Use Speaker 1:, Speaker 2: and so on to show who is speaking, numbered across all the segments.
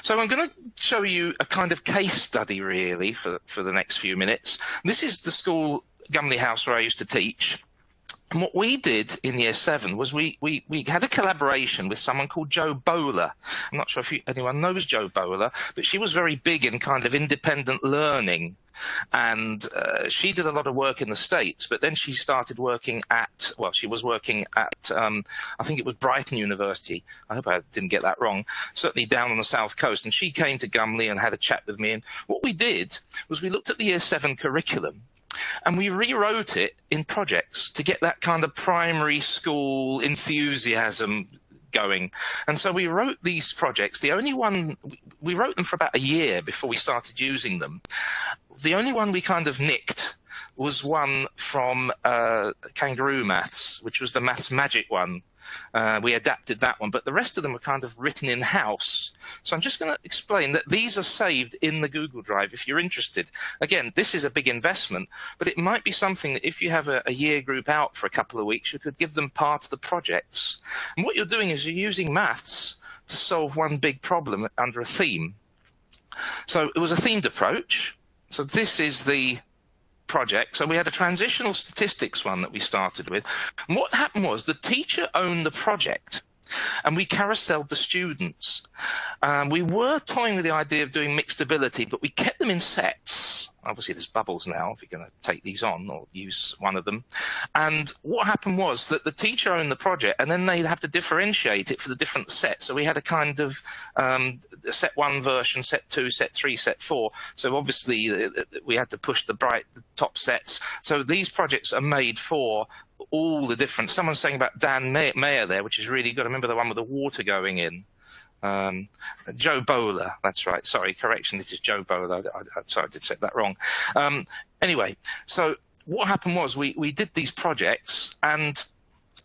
Speaker 1: So I'm going to show you a kind of case study, really, for the next few minutes. This is the school, Gumley House, where I used to teach. And what we did in year 7 was we had a collaboration with someone called Jo Bowler. I'm not sure if anyone knows Jo Bowler, but she was very big in kind of independent learning. And she did a lot of work in the States, but then she started working at, well, she was working at, I think it was Brighton University. I hope I didn't get that wrong. Certainly down on the south coast. And she came to Gumley and had a chat with me. And what we did was we looked at the year 7 curriculum. And we rewrote it in projects to get that kind of primary school enthusiasm going. And so we wrote these projects. The only one, we wrote them for about a year before we started using them. The only one we kind of nicked was one from Kangaroo Maths, which was the Maths Magic one. We adapted that one, but the rest of them were kind of written in-house. So I'm just going to explain that these are saved in the Google Drive if you're interested. Again, this is a big investment, but it might be something that if you have a year group out for a couple of weeks, you could give them part of the projects. And what you're doing is you're using maths to solve one big problem under a theme. So it was a themed approach. So this is the project. So we had a transitional statistics one that we started with. And what happened was the teacher owned the project and we carouselled the students. We were toying with the idea of doing mixed ability, but we kept them in sets. Obviously, there's bubbles now if you're going to take these on or use one of them. And what happened was that the teacher owned the project, and then they'd have to differentiate it for the different sets. So we had a kind of set 1 version, set 2, set 3, set 4. So obviously, we had to push the top sets. So these projects are made for all the different. Someone's saying about Dan Mayer there, which is really good. I remember the one with the water going in. Jo Bowler, that's right. Sorry, correction. This is Jo Bowler. Sorry, I did say that wrong. Anyway, so what happened was we did these projects and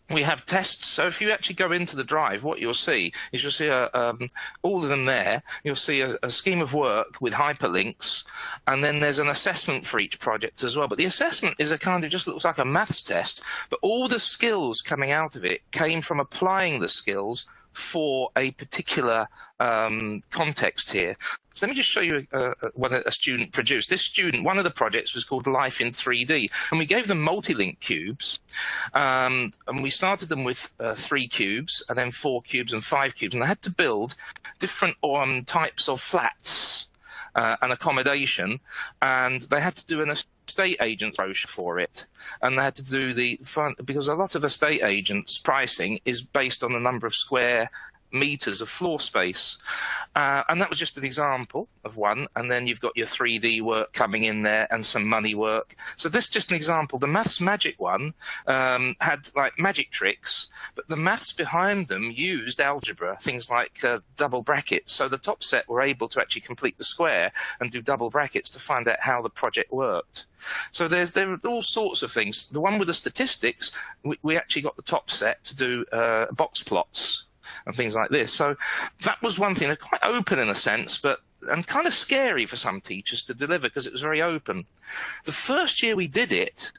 Speaker 1: we have tests. So if you actually go into the drive, what you'll see is you'll see all of them there. You'll see a scheme of work with hyperlinks, and then there's an assessment for each project as well. But the assessment is a kind of just looks like a maths test, but all the skills coming out of it came from applying the skills for a particular context here. So let me just show you what a student produced. This student, one of the projects was called Life in 3D, and we gave them multi-link cubes, and we started them with 3 cubes, and then 4 cubes and 5 cubes, and they had to build different types of flats and accommodation, and they had to do an estate agent brochure for it, and they had to do the front, because a lot of estate agents pricing is based on the number of square meters of floor space, and that was just an example of one. And then you've got your 3D work coming in there and some money work. So this is just an example. The Maths Magic one had like magic tricks, but the maths behind them used algebra, things like double brackets. So the top set were able to actually complete the square and do double brackets to find out how the project worked. So there are all sorts of things. The one with the statistics, we actually got the top set to do box plots and things like this. So that was one thing. They're quite open in a sense, and kind of scary for some teachers to deliver because it was very open. The first year we did it,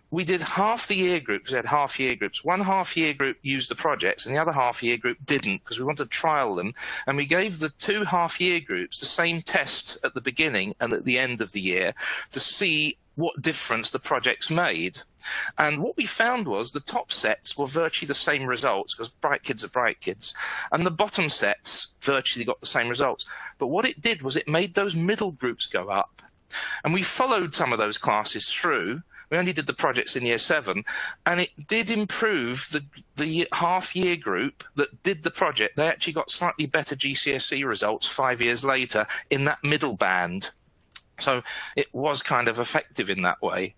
Speaker 1: we did half the year groups. We had half year groups. One half year group used the projects and the other half year group didn't, because we wanted to trial them. And we gave the 2 half year groups the same test at the beginning and at the end of the year to see what difference the projects made. And what we found was the top sets were virtually the same results, because bright kids are bright kids, and the bottom sets virtually got the same results. But what it did was it made those middle groups go up. And we followed some of those classes through. We only did the projects in year 7, and it did improve the half-year group that did the project. They actually got slightly better GCSE results 5 years later in that middle band. So it was kind of effective in that way.